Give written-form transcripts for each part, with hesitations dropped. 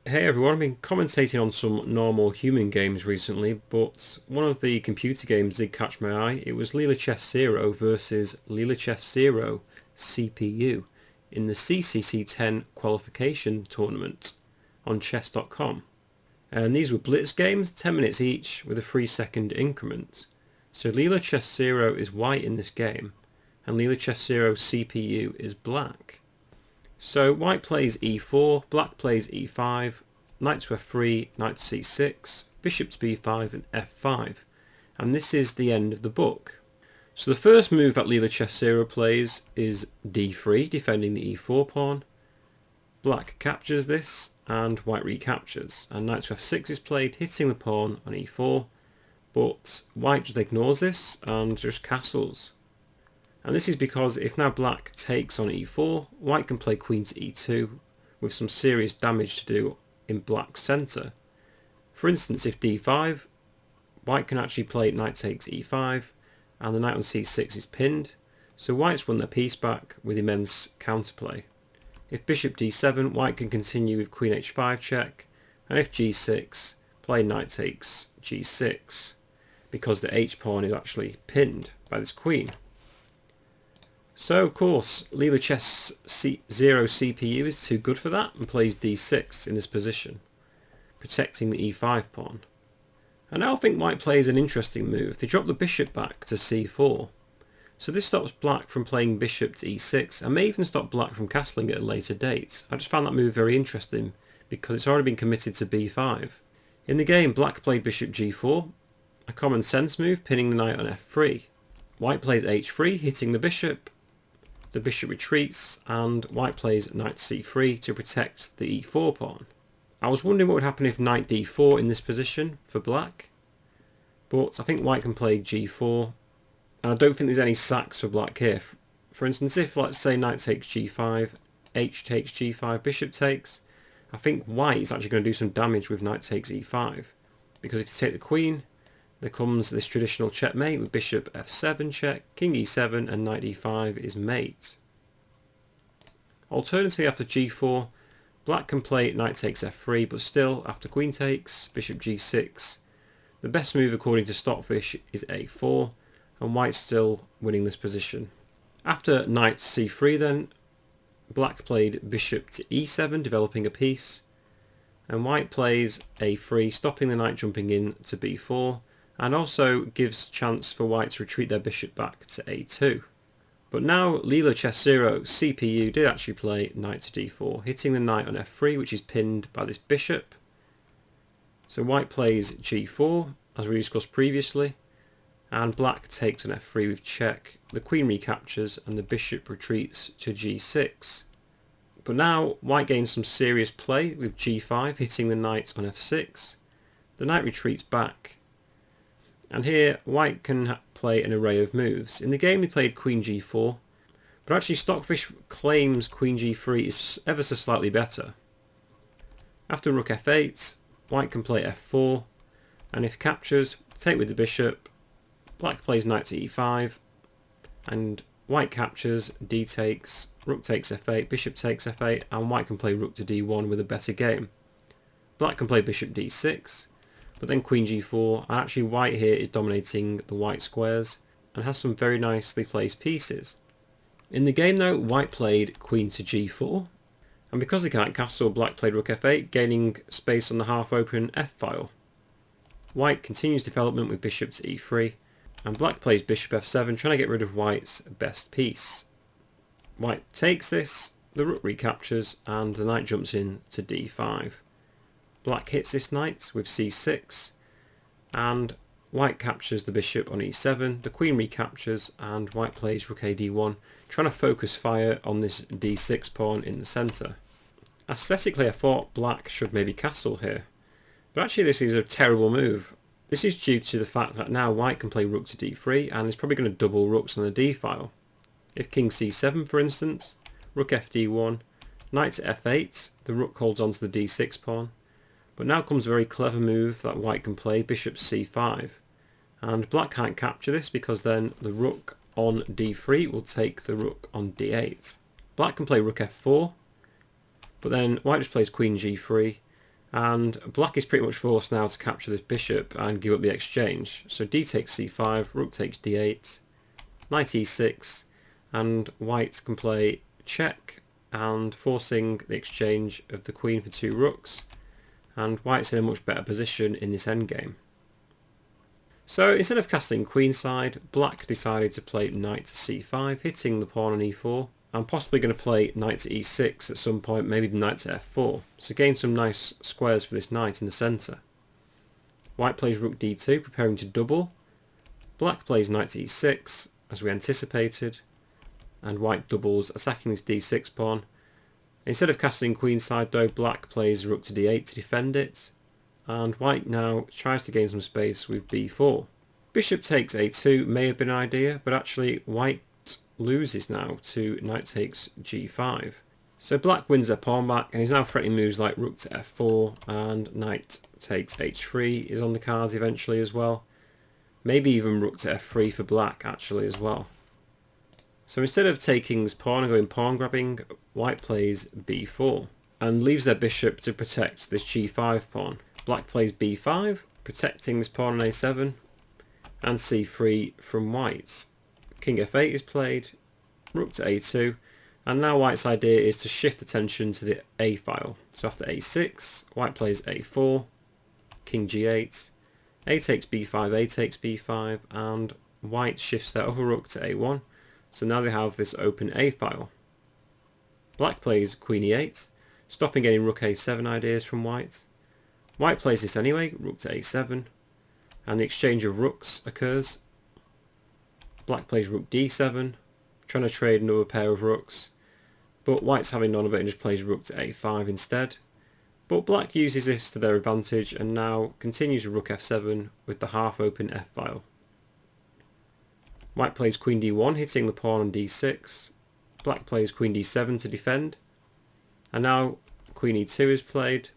Hey everyone, I've been commentating on some normal human games recently, but one of the computer games did catch my eye. It was Leela0 versus Leela0 CPU in the CCC10 Qualification tournament on chess.com. And these were blitz games, 10 minutes each with a 3-second increment. So Leela0 is white in this game, and Leela0 CPU is black. So white plays e4, black plays e5, knight to f3, knight to c6, bishop to b5 and f5. And this is the end of the book. So the first move that Leela0 plays is d3, defending the e4 pawn. Black captures this and white recaptures. And knight to f6 is played, hitting the pawn on e4. But white just ignores this and just castles. And this is because if now black takes on e4, white can play queen to e2 with some serious damage to do in black's centre. For instance, if d5, white can actually play knight takes e5 and the knight on c6 is pinned, so white's won their piece back with immense counterplay. If bishop d7, white can continue with queen h5 check, and if g6, play knight takes g6 because the h pawn is actually pinned by this queen. So of course Leela0 CPU is too good for that and plays d6 in this position, protecting the e5 pawn. And now I think white plays an interesting move. They drop the bishop back to c4. So this stops black from playing bishop to e6 and may even stop black from castling at a later date. I just found that move very interesting because it's already been committed to b5. In the game, black played bishop g4, a common sense move, pinning the knight on f3. White plays h3, hitting the bishop retreats, and white plays knight c3 to protect the e4 pawn. I was wondering what would happen if knight d4 in this position for black, but I think white can play g4, and I don't think there's any sacks for black here. For instance, if let's say knight takes g5, h takes g5, bishop takes, I think white is actually going to do some damage with knight takes e5, because if you take the queen, there comes this traditional checkmate with bishop f7 check, king e7 and knight e5 is mate. Alternatively, after g4, black can play knight takes f3, but still after queen takes, bishop g6, the best move according to Stockfish is a4, and white's still winning this position. After knight c3 then, black played bishop to e7, developing a piece, and white plays a3, stopping the knight jumping in to b4, and also gives chance for white to retreat their bishop back to a2. But now Leela0 CPU did actually play knight to d4, hitting the knight on f3, which is pinned by this bishop. So white plays g4, as we discussed previously, and black takes on f3 with check, the queen recaptures and the bishop retreats to g6. But now white gains some serious play with g5, hitting the knight on f6. The knight retreats back, and here white can play an array of moves. In the game he played queen g4, but actually Stockfish claims queen g3 is ever so slightly better. After rook f8, white can play f4, and if captures, take with the bishop, black plays knight to e5, and white captures, d takes, rook takes f8, bishop takes f8, and white can play rook to d1 with a better game. Black can play bishop d6, but then queen g4, and actually white here is dominating the white squares and has some very nicely placed pieces. In the game though, white played queen to g4, and because he can't castle, black played rook f8, gaining space on the half open f-file. White continues development with bishop to e3, and black plays bishop f7, trying to get rid of white's best piece. White takes this, the rook recaptures, and the knight jumps in to d5. Black hits this knight with c6, and white captures the bishop on e7, the queen recaptures, and white plays rook a d1, trying to focus fire on this d6 pawn in the centre. Aesthetically I thought black should maybe castle here, but actually this is a terrible move. This is due to the fact that now white can play rook to d3 and is probably going to double rooks on the d file. If king c7 for instance, rook fd1, knight to f8, the rook holds on to the d6 pawn. But now comes a very clever move that white can play, bishop c5. And black can't capture this because then the rook on d3 will take the rook on d8. Black can play rook f4, but then white just plays queen g3, and black is pretty much forced now to capture this bishop and give up the exchange. So d takes c5, rook takes d8, knight e6, and white can play check and forcing the exchange of the queen for 2 rooks, and white's in a much better position in this endgame. So instead of castling queenside, black decided to play knight to c5, hitting the pawn on e4. I'm possibly going to play knight to e6 at some point, maybe the knight to f4, so gain some nice squares for this knight in the centre. White plays rook d2, preparing to double. Black plays knight to e6, as we anticipated, and white doubles, attacking this d6 pawn. Instead of castling queenside though, black plays rook to d8 to defend it, and white now tries to gain some space with b4. Bishop takes a2 may have been an idea, but actually white loses now to knight takes g5. So black wins their pawn back and is now threatening moves like rook to f4 and knight takes h3 is on the cards eventually as well. Maybe even rook to f3 for black actually as well. So instead of taking this pawn and going pawn grabbing, white plays b4 and leaves their bishop to protect this g5 pawn. Black plays b5, protecting this pawn on a7, and c3 from white. King f8 is played, rook to a2, and now white's idea is to shift attention to the a file. So after a6, white plays a4, king g8, a takes b5, a takes b5, and white shifts their other rook to a1, so now they have this open a file. Black plays queen e8, stopping any rook a7 ideas from white. White plays this anyway, rook to a7, and the exchange of rooks occurs. Black plays rook d7, trying to trade another pair of rooks, but white's having none of it and just plays rook to a5 instead. But black uses this to their advantage and now continues with rook f7 with the half open f file. White plays queen d1, hitting the pawn on d6. Black plays queen d7 to defend, and now queen e2 is played,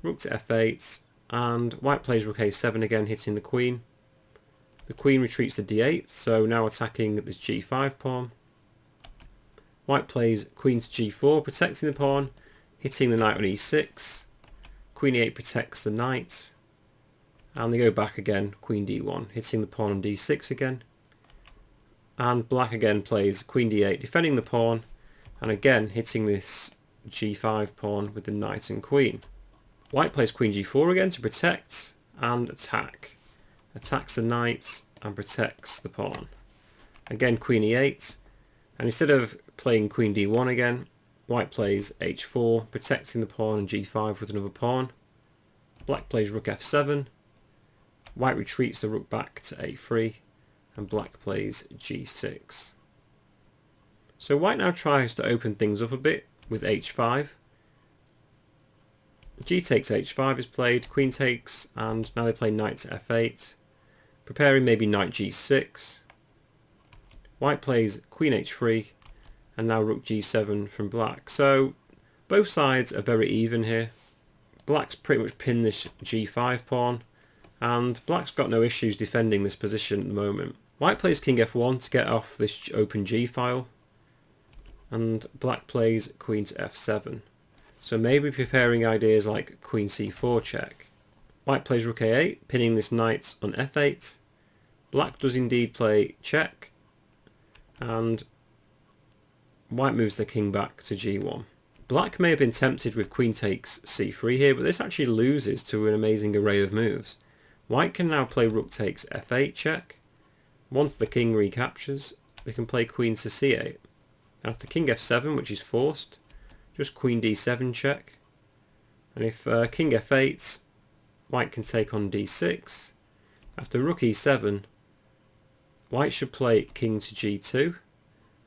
rook to f8, and white plays rook a7 again, hitting the queen. The queen retreats to d8, so now attacking this g5 pawn. White plays queen to g4, protecting the pawn, hitting the knight on e6. Queen e8 protects the knight, and they go back again, queen d1, hitting the pawn on d6 again. And black again plays queen d8, defending the pawn, and again hitting this g5 pawn with the knight and queen. White plays queen g4 again to protect and attack. Attacks the knight and protects the pawn. Again queen e8, and instead of playing queen d1 again, white plays h4, protecting the pawn and g5 with another pawn. Black plays rook f7, white retreats the rook back to a3, and black plays g6. So white now tries to open things up a bit with h5. G takes h5 is played, queen takes, and now they play knight to f8, preparing maybe knight g6. White plays queen h3, and now rook g7 from black. So both sides are very even here. Black's pretty much pinned this g5 pawn, and black's got no issues defending this position at the moment. White plays king f1 to get off this open g file, and black plays queen to f7. So maybe preparing ideas like queen c4 check. White plays rook a8, pinning this knight on f8. Black does indeed play check, and white moves the king back to g1. Black may have been tempted with queen takes c3 here, but this actually loses to an amazing array of moves. White can now play rook takes f8 check. Once the king recaptures, they can play queen to c8. After king f7, which is forced, just queen d7 check. And if king f8, white can take on d6. After rook e7, white should play king to g2,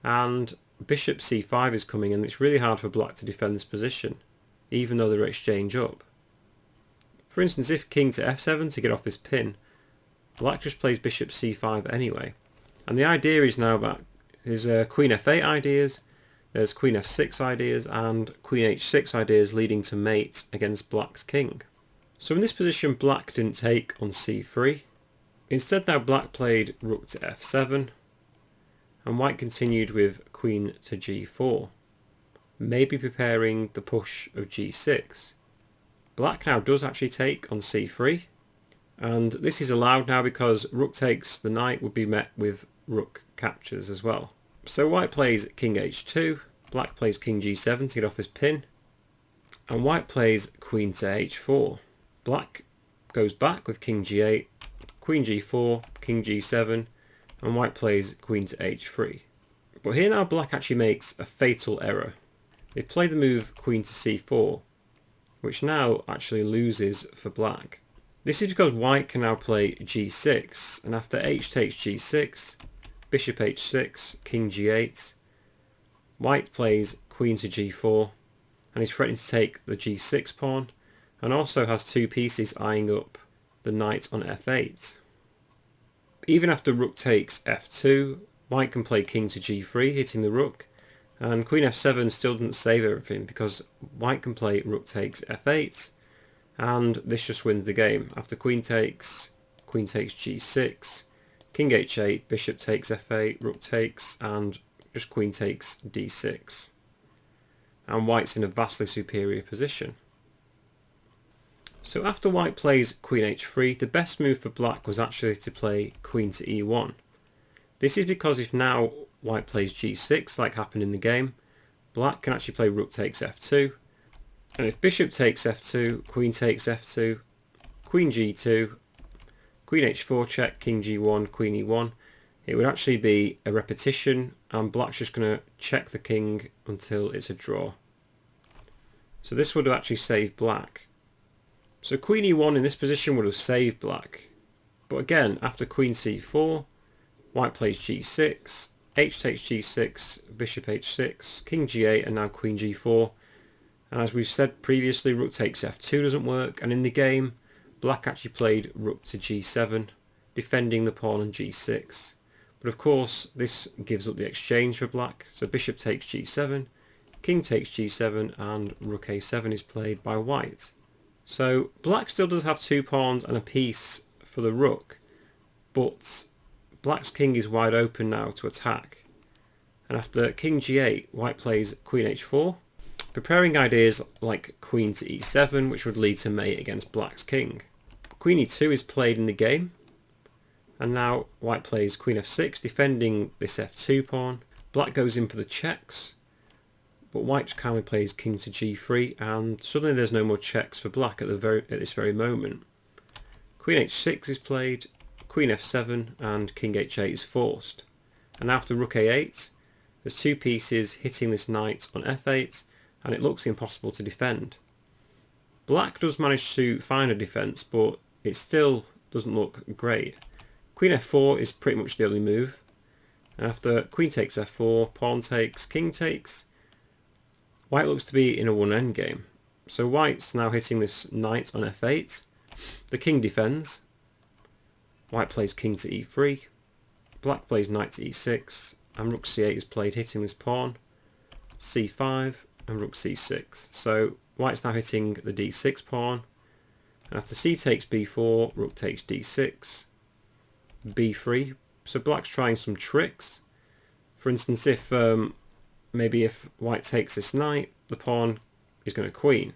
and bishop c5 is coming, and it's really hard for black to defend this position, even though they're exchange up. For instance, if king to f7 to get off this pin, black just plays bishop c5 anyway. And the idea is now that there's queen f8 ideas, there's queen f6 ideas, and queen h6 ideas leading to mate against black's king. So in this position, black didn't take on c3. Instead now black played rook to f7, and white continued with queen to g4, maybe preparing the push of g6. Black now does actually take on c3, and this is allowed now because rook takes the knight would be met with rook captures as well. So white plays king h2, black plays king g7 to get off his pin, and white plays queen to h4. Black goes back with king g8, queen g4, king g7, and white plays queen to h3. But here now black actually makes a fatal error. They play the move queen to c4, which now actually loses for black. This is because white can now play g6, and after h takes g6, bishop h6, king g8, white plays queen to g4, and he's threatening to take the g6 pawn, and also has two pieces eyeing up the knight on f8. Even after rook takes f2, white can play king to g3, hitting the rook, and queen f7 still doesn't save everything because white can play rook takes f8, and this just wins the game. After queen takes g6, king h8, bishop takes f8, rook takes, and just queen takes d6. And white's in a vastly superior position. So after white plays queen h3, the best move for black was actually to play queen to e1. This is because if now white plays g6, like happened in the game, black can actually play rook takes f2, and if bishop takes f2, queen takes f2, queen g2, queen h4 check, king g1, queen e1, it would actually be a repetition, and black's just going to check the king until it's a draw. So this would have actually saved black. So queen e1 in this position would have saved black. But again, after queen c4, white plays g6, h takes g6, bishop h6, king g8, and now queen g4. And as we've said previously, rook takes f2 doesn't work, and in the game, black actually played rook to g7, defending the pawn on g6. But of course, this gives up the exchange for black, so bishop takes g7, king takes g7, and rook a7 is played by white. So black still does have two pawns and a piece for the rook, but black's king is wide open now to attack. And after king g8, white plays queen h4, preparing ideas like queen to e7, which would lead to mate against black's king. Queen e2 is played in the game, and now white plays queen f6, defending this f2 pawn. Black goes in for the checks, but white calmly plays king to g3, and suddenly there's no more checks for black at this very moment. Queen h6 is played, queen f7, and king h8 is forced. And after rook a8, there's two pieces hitting this knight on f8, and it looks impossible to defend. Black does manage to find a defence, but it still doesn't look great. Queen f4 is pretty much the only move. And after queen takes f4, pawn takes, king takes, white looks to be in a one endgame. So white's now hitting this knight on f8. The king defends. White plays king to e3. Black plays knight to e6. And rook c8 is played, hitting this pawn. c5 and rook c6. So white's now hitting the d6 pawn. And after c takes b4, rook takes d6. b3. So black's trying some tricks. For instance, if maybe if white takes this knight, the pawn is going to queen.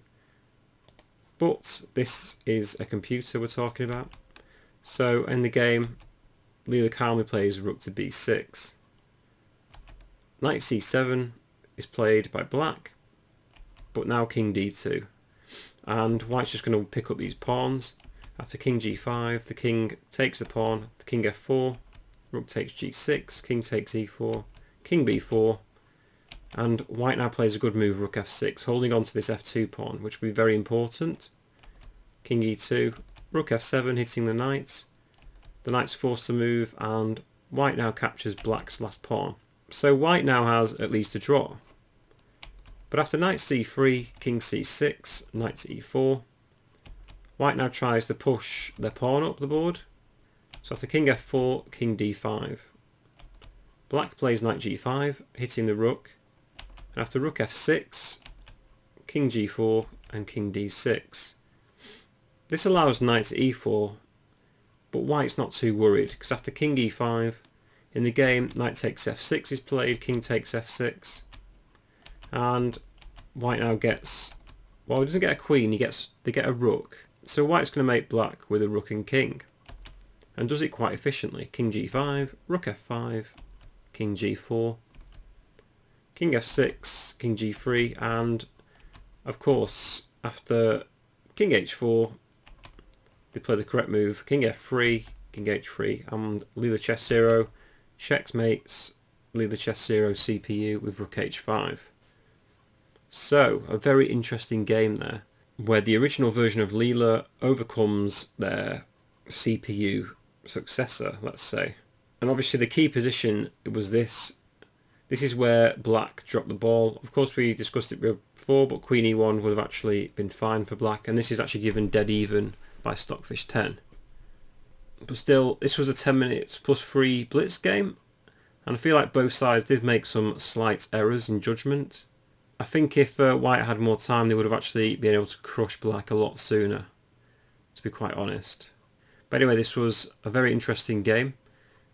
But this is a computer we're talking about. So in the game, Leela calmly plays rook to b6. Knight c7 is played by black, but now king d2. And white's just going to pick up these pawns. After king g5, the king takes the pawn, the king f4, rook takes g6, king takes e4, king b4, and white now plays a good move, rook f6, holding on to this f2 pawn, which will be very important. King e2, rook f7, hitting the knight. The knight's forced to move, and white now captures black's last pawn. So white now has at least a draw. But after knight c3, king c6, knight to e4, white now tries to push their pawn up the board. So after king f4, king d5. Black plays knight g5, hitting the rook. And after rook f6, king g4 and king d6. This allows knight to e4, but white's not too worried, because after king e5, in the game, knight takes f6 is played, king takes f6, and white now gets Well, he doesn't get a queen, they get a rook. So white's going to make black with a rook and king. And does it quite efficiently. King g5, rook f5, king g4, king f6, king g3, and of course after king h4 they play the correct move, king f3, king h3, and Leela0 checkmates Leela0 CPU with rook h5. So a very interesting game there, where the original version of Leela overcomes their CPU successor, let's say. And obviously the key position was this. This is where black dropped the ball. Of course we discussed it before, but queen e1 would have actually been fine for black, and this is actually given dead even by Stockfish 10. But still, this was a 10 minutes plus 3 blitz game, and I feel like both sides did make some slight errors in judgment. I think if white had more time, they would have actually been able to crush black a lot sooner, to be quite honest. But anyway, this was a very interesting game.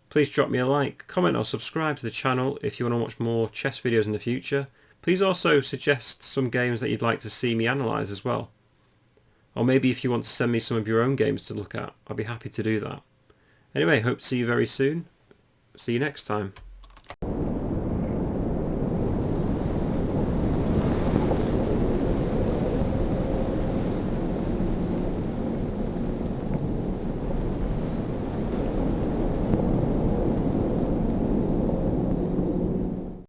Please drop me a like, comment or subscribe to the channel if you want to watch more chess videos in the future. Please also suggest some games that you'd like to see me analyse as well. Or maybe if you want to send me some of your own games to look at, I'll be happy to do that. Anyway, hope to see you very soon. See you next time.